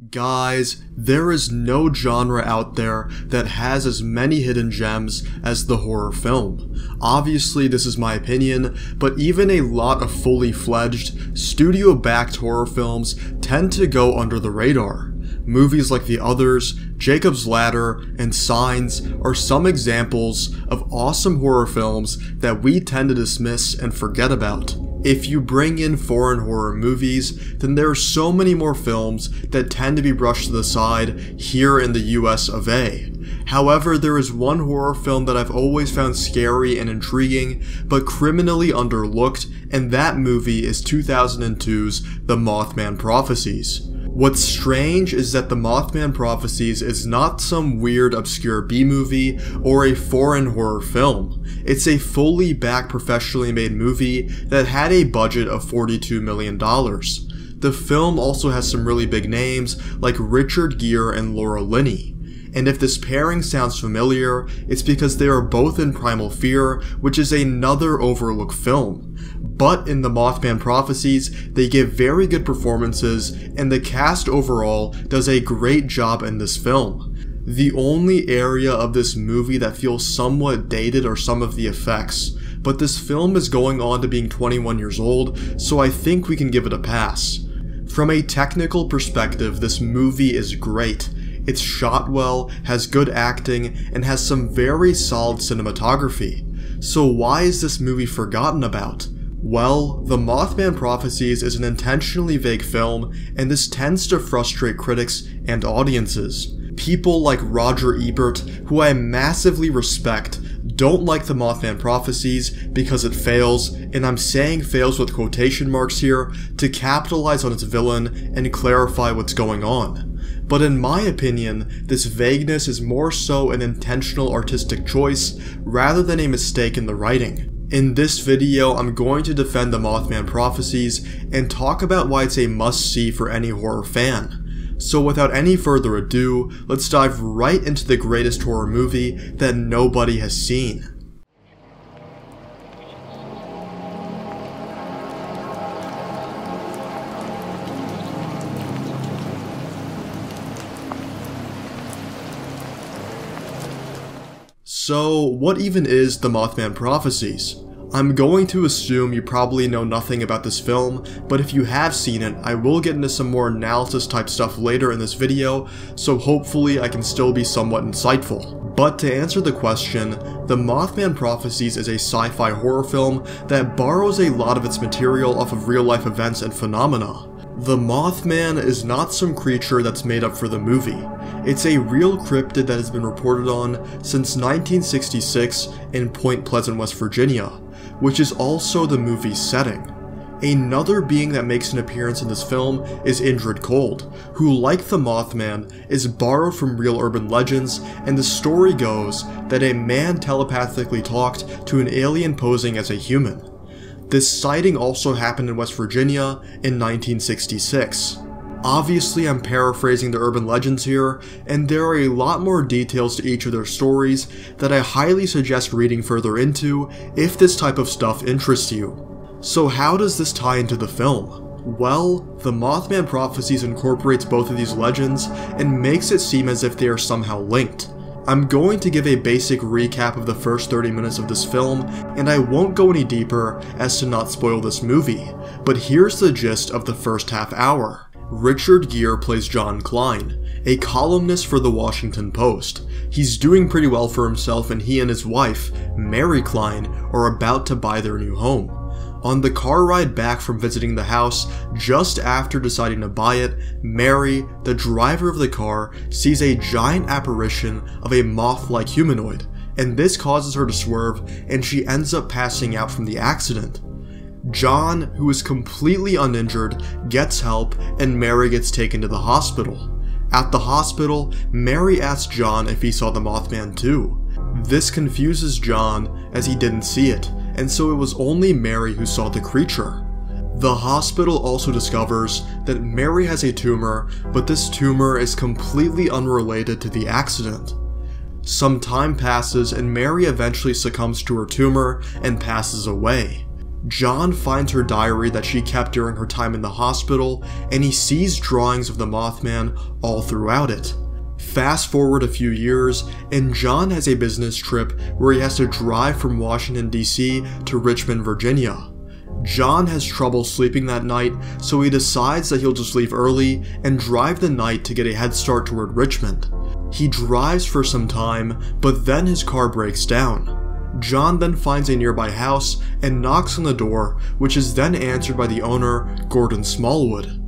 Guys, there is no genre out there that has as many hidden gems as the horror film. Obviously, this is my opinion, but even a lot of fully fledged, studio-backed horror films tend to go under the radar. Movies like The Others, Jacob's Ladder, and Signs are some examples of awesome horror films that we tend to dismiss and forget about. If you bring in foreign horror movies, then there are so many more films that tend to be brushed to the side here in the US of A. However, there is one horror film that I've always found scary and intriguing, but criminally underlooked, and that movie is 2002's The Mothman Prophecies. What's strange is that The Mothman Prophecies is not some weird obscure B-movie or a foreign horror film. It's a fully backed professionally made movie that had a budget of $42 million. The film also has some really big names like Richard Gere and Laura Linney. And if this pairing sounds familiar, it's because they are both in Primal Fear, which is another overlooked film. But in The Mothman Prophecies, they give very good performances, and the cast overall does a great job in this film. The only area of this movie that feels somewhat dated are some of the effects, but this film is going on to being 21 years old, so I think we can give it a pass. From a technical perspective, this movie is great. It's shot well, has good acting, and has some very solid cinematography. So why is this movie forgotten about? Well, The Mothman Prophecies is an intentionally vague film, and this tends to frustrate critics and audiences. People like Roger Ebert, who I massively respect, don't like The Mothman Prophecies because it fails, and I'm saying fails with quotation marks here, to capitalize on its villain and clarify what's going on. But in my opinion, this vagueness is more so an intentional artistic choice rather than a mistake in the writing. In this video, I'm going to defend The Mothman Prophecies and talk about why it's a must-see for any horror fan. So without any further ado, let's dive right into the greatest horror movie that nobody has seen. So, what even is The Mothman Prophecies? I'm going to assume you probably know nothing about this film, but if you have seen it, I will get into some more analysis type stuff later in this video, so hopefully I can still be somewhat insightful. But to answer the question, The Mothman Prophecies is a sci-fi horror film that borrows a lot of its material off of real-life events and phenomena. The Mothman is not some creature that's made up for the movie. It's a real cryptid that has been reported on since 1966 in Point Pleasant, West Virginia, which is also the movie's setting. Another being that makes an appearance in this film is Indrid Cold, who, like the Mothman, is borrowed from real urban legends, and the story goes that a man telepathically talked to an alien posing as a human. This sighting also happened in West Virginia in 1966. Obviously, I'm paraphrasing the urban legends here, and there are a lot more details to each of their stories that I highly suggest reading further into if this type of stuff interests you. So how does this tie into the film? Well, The Mothman Prophecies incorporates both of these legends and makes it seem as if they are somehow linked. I'm going to give a basic recap of the first 30 minutes of this film, and I won't go any deeper as to not spoil this movie, but here's the gist of the first half hour. Richard Gere plays John Klein, a columnist for the Washington Post. He's doing pretty well for himself, and he and his wife, Mary Klein, are about to buy their new home. On the car ride back from visiting the house, just after deciding to buy it, Mary, the driver of the car, sees a giant apparition of a moth-like humanoid, and this causes her to swerve, and she ends up passing out from the accident. John, who is completely uninjured, gets help, and Mary gets taken to the hospital. At the hospital, Mary asks John if he saw the Mothman too. This confuses John, as he didn't see it, and so it was only Mary who saw the creature. The hospital also discovers that Mary has a tumor, but this tumor is completely unrelated to the accident. Some time passes and Mary eventually succumbs to her tumor and passes away. John finds her diary that she kept during her time in the hospital, and he sees drawings of the Mothman all throughout it. Fast forward a few years, and John has a business trip where he has to drive from Washington, D.C. to Richmond, Virginia. John has trouble sleeping that night, so he decides that he'll just leave early and drive the night to get a head start toward Richmond. He drives for some time, but then his car breaks down. John then finds a nearby house and knocks on the door, which is then answered by the owner, Gordon Smallwood.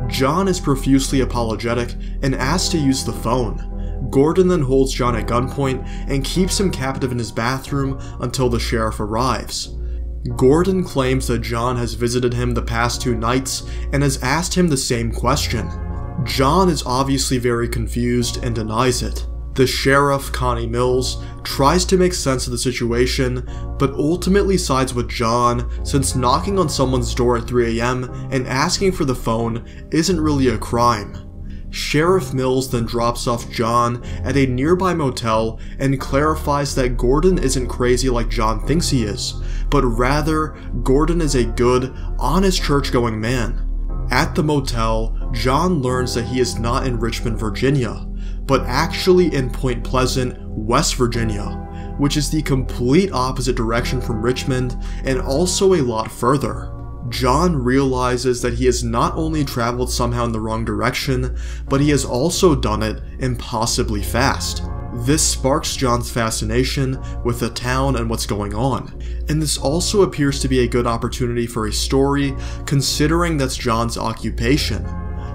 John is profusely apologetic and asks to use the phone. Gordon then holds John at gunpoint and keeps him captive in his bathroom until the sheriff arrives. Gordon claims that John has visited him the past 2 nights and has asked him the same question. John is obviously very confused and denies it. The sheriff, Connie Mills, tries to make sense of the situation, but ultimately sides with John since knocking on someone's door at 3 AM and asking for the phone isn't really a crime. Sheriff Mills then drops off John at a nearby motel and clarifies that Gordon isn't crazy like John thinks he is, but rather Gordon is a good, honest church-going man. At the motel, John learns that he is not in Richmond, Virginia, but actually in Point Pleasant, West Virginia, which is the complete opposite direction from Richmond and also a lot further. John realizes that he has not only traveled somehow in the wrong direction, but he has also done it impossibly fast. This sparks John's fascination with the town and what's going on, and this also appears to be a good opportunity for a story considering that's John's occupation.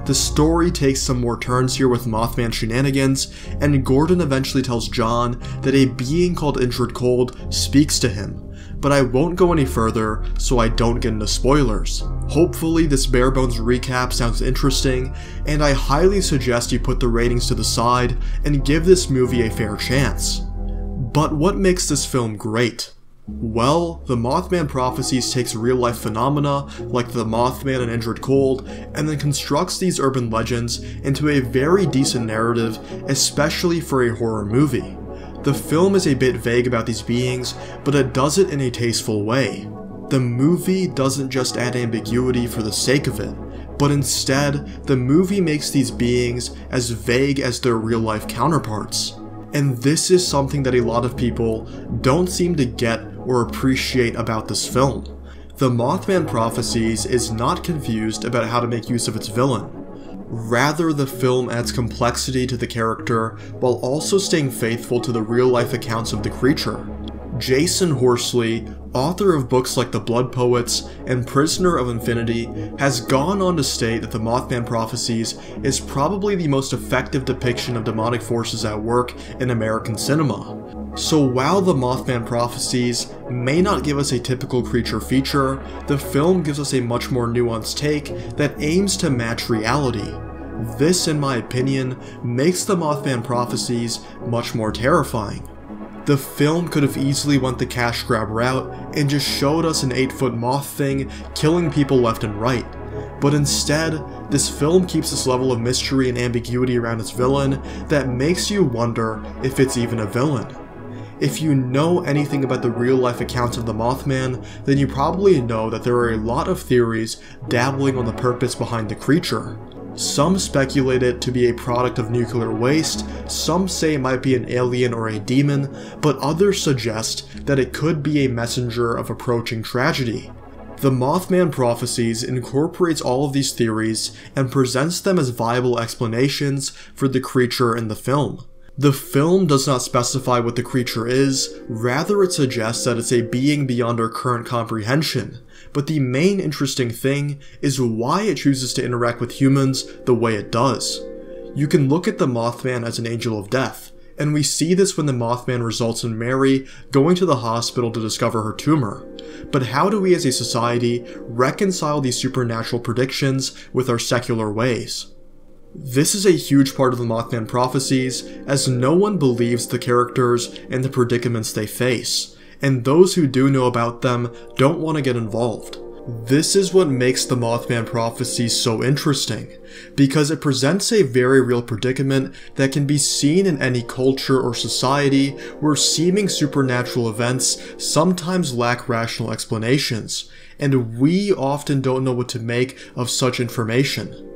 The story takes some more turns here with Mothman shenanigans, and Gordon eventually tells John that a being called Injured Cold speaks to him, but I won't go any further so I don't get into spoilers. Hopefully this bare bones recap sounds interesting, and I highly suggest you put the ratings to the side and give this movie a fair chance. But what makes this film great? Well, the Mothman Prophecies takes real-life phenomena like the Mothman and Injured Cold and then constructs these urban legends into a very decent narrative, especially for a horror movie. The film is a bit vague about these beings, but it does it in a tasteful way. The movie doesn't just add ambiguity for the sake of it, but instead, the movie makes these beings as vague as their real-life counterparts. And this is something that a lot of people don't seem to get or appreciate about this film. The Mothman Prophecies is not confused about how to make use of its villain. Rather, the film adds complexity to the character while also staying faithful to the real-life accounts of the creature. Jason Horsley, author of books like The Blood Poets and Prisoner of Infinity, has gone on to state that the Mothman Prophecies is probably the most effective depiction of demonic forces at work in American cinema. So while the Mothman Prophecies may not give us a typical creature feature, the film gives us a much more nuanced take that aims to match reality. This, in my opinion, makes the Mothman Prophecies much more terrifying. The film could have easily went the cash grab route and just showed us an 8-foot moth thing killing people left and right. But instead, this film keeps this level of mystery and ambiguity around its villain that makes you wonder if it's even a villain. If you know anything about the real-life accounts of the Mothman, then you probably know that there are a lot of theories dabbling on the purpose behind the creature. Some speculate it to be a product of nuclear waste, some say it might be an alien or a demon, but others suggest that it could be a messenger of approaching tragedy. The Mothman Prophecies incorporates all of these theories and presents them as viable explanations for the creature in the film. The film does not specify what the creature is, rather it suggests that it's a being beyond our current comprehension, but the main interesting thing is why it chooses to interact with humans the way it does. You can look at the Mothman as an angel of death, and we see this when the Mothman results in Mary going to the hospital to discover her tumor. But how do we as a society reconcile these supernatural predictions with our secular ways? This is a huge part of the Mothman Prophecies, as no one believes the characters and the predicaments they face, and those who do know about them don't want to get involved. This is what makes the Mothman Prophecies so interesting, because it presents a very real predicament that can be seen in any culture or society where seeming supernatural events sometimes lack rational explanations, and we often don't know what to make of such information.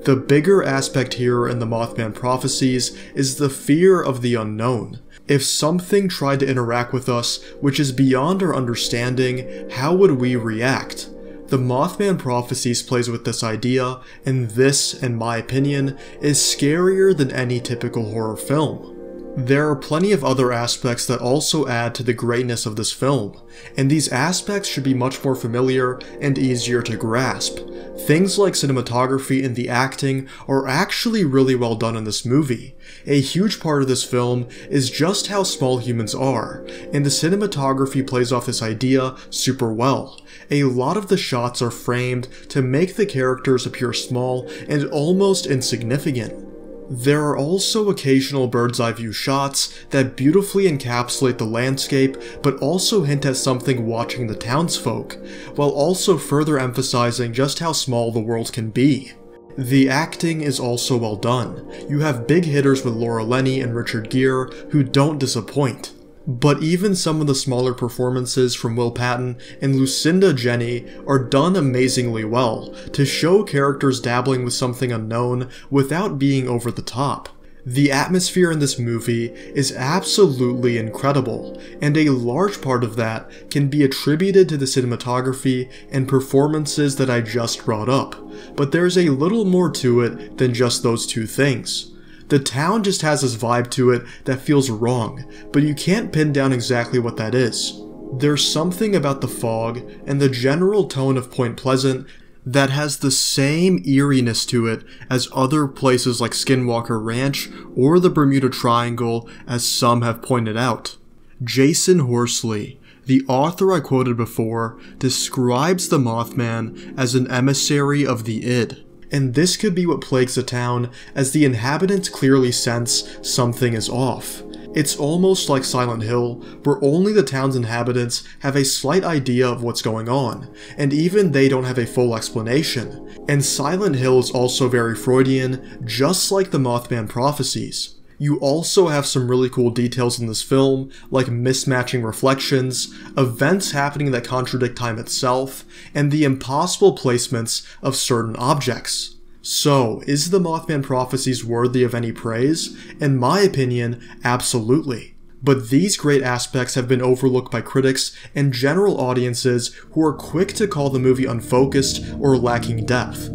The bigger aspect here in the Mothman Prophecies is the fear of the unknown. If something tried to interact with us which is beyond our understanding, how would we react? The Mothman Prophecies plays with this idea, and this, in my opinion, is scarier than any typical horror film. There are plenty of other aspects that also add to the greatness of this film, and these aspects should be much more familiar and easier to grasp. Things like cinematography and the acting are actually really well done in this movie. A huge part of this film is just how small humans are, and the cinematography plays off this idea super well. A lot of the shots are framed to make the characters appear small and almost insignificant. There are also occasional bird's eye view shots that beautifully encapsulate the landscape but also hint at something watching the townsfolk, while also further emphasizing just how small the world can be. The acting is also well done. You have big hitters with Laura Linney and Richard Gere who don't disappoint. But even some of the smaller performances from Will Patton and Lucinda Jenny are done amazingly well to show characters dabbling with something unknown without being over the top. The atmosphere in this movie is absolutely incredible, and a large part of that can be attributed to the cinematography and performances that I just brought up, but there's a little more to it than just those two things. The town just has this vibe to it that feels wrong, but you can't pin down exactly what that is. There's something about the fog and the general tone of Point Pleasant that has the same eeriness to it as other places like Skinwalker Ranch or the Bermuda Triangle, as some have pointed out. Jason Horsley, the author I quoted before, describes the Mothman as an emissary of the id. And this could be what plagues the town, as the inhabitants clearly sense something is off. It's almost like Silent Hill, where only the town's inhabitants have a slight idea of what's going on, and even they don't have a full explanation. And Silent Hill is also very Freudian, just like the Mothman Prophecies. You also have some really cool details in this film, like mismatching reflections, events happening that contradict time itself, and the impossible placements of certain objects. So, is the Mothman Prophecies worthy of any praise? In my opinion, absolutely. But these great aspects have been overlooked by critics and general audiences who are quick to call the movie unfocused or lacking depth.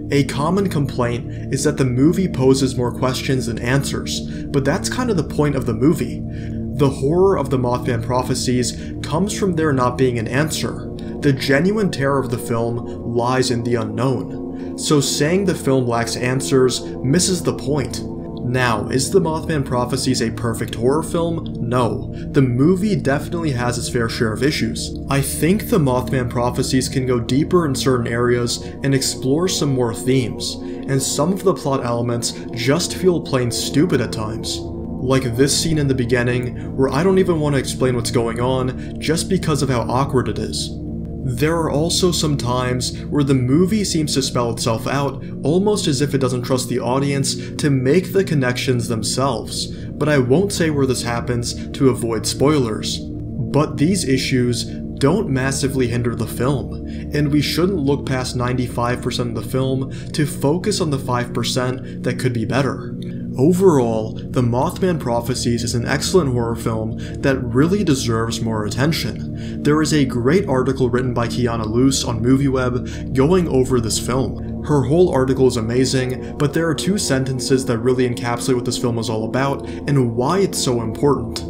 A common complaint is that the movie poses more questions than answers, but that's kind of the point of the movie. The horror of the Mothman Prophecies comes from there not being an answer. The genuine terror of the film lies in the unknown. So saying the film lacks answers misses the point. Now, is the Mothman Prophecies a perfect horror film? No. The movie definitely has its fair share of issues. I think the Mothman Prophecies can go deeper in certain areas and explore some more themes, and some of the plot elements just feel plain stupid at times. Like this scene in the beginning, where I don't even want to explain what's going on just because of how awkward it is. There are also some times where the movie seems to spell itself out, almost as if it doesn't trust the audience to make the connections themselves, but I won't say where this happens to avoid spoilers. But these issues don't massively hinder the film, and we shouldn't look past 95% of the film to focus on the 5% that could be better. Overall, the Mothman Prophecies is an excellent horror film that really deserves more attention. There is a great article written by Kiana Luce on MovieWeb going over this film. Her whole article is amazing, but there are two sentences that really encapsulate what this film is all about and why it's so important.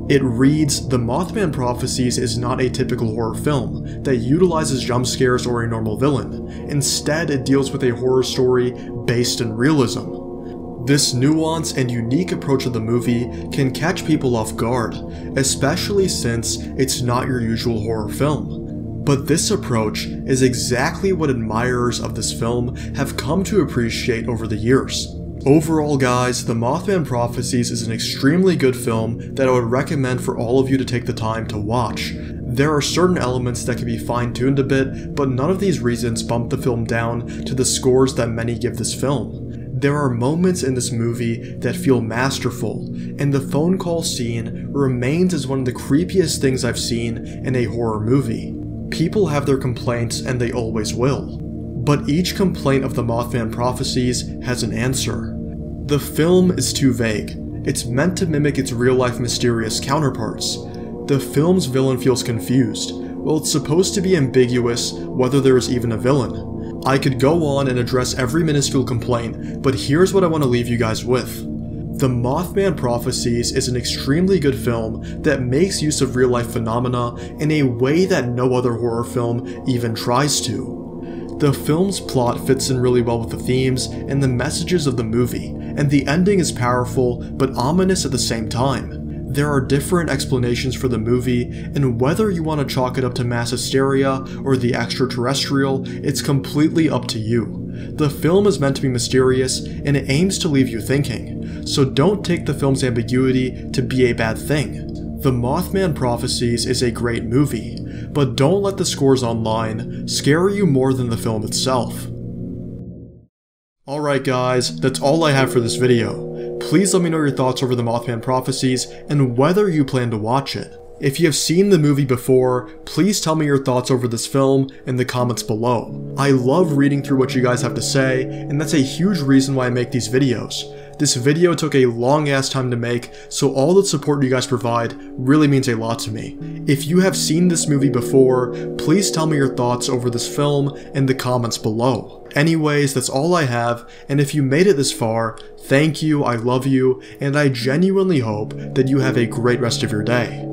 It reads, "The Mothman Prophecies is not a typical horror film that utilizes jump scares or a normal villain. Instead, it deals with a horror story based in realism." This nuanced and unique approach of the movie can catch people off guard, especially since it's not your usual horror film. But this approach is exactly what admirers of this film have come to appreciate over the years. Overall guys, The Mothman Prophecies is an extremely good film that I would recommend for all of you to take the time to watch. There are certain elements that can be fine-tuned a bit, but none of these reasons bump the film down to the scores that many give this film. There are moments in this movie that feel masterful, and the phone call scene remains as one of the creepiest things I've seen in a horror movie. People have their complaints, and they always will. But each complaint of the Mothman Prophecies has an answer. The film is too vague. It's meant to mimic its real-life mysterious counterparts. The film's villain feels confused. Well, it's supposed to be ambiguous whether there is even a villain. I could go on and address every minuscule complaint, but here's what I want to leave you guys with. The Mothman Prophecies is an extremely good film that makes use of real-life phenomena in a way that no other horror film even tries to. The film's plot fits in really well with the themes and the messages of the movie, and the ending is powerful but ominous at the same time. There are different explanations for the movie, and whether you want to chalk it up to mass hysteria or the extraterrestrial, it's completely up to you. The film is meant to be mysterious, and it aims to leave you thinking, so don't take the film's ambiguity to be a bad thing. The Mothman Prophecies is a great movie, but don't let the scores online scare you more than the film itself. Alright guys, that's all I have for this video. Please let me know your thoughts over the Mothman Prophecies and whether you plan to watch it. If you have seen the movie before, please tell me your thoughts over this film in the comments below. I love reading through what you guys have to say, and that's a huge reason why I make these videos. This video took a long ass time to make, so all the support you guys provide really means a lot to me. If you have seen this movie before, please tell me your thoughts over this film in the comments below. Anyways, that's all I have, and if you made it this far, thank you, I love you, and I genuinely hope that you have a great rest of your day.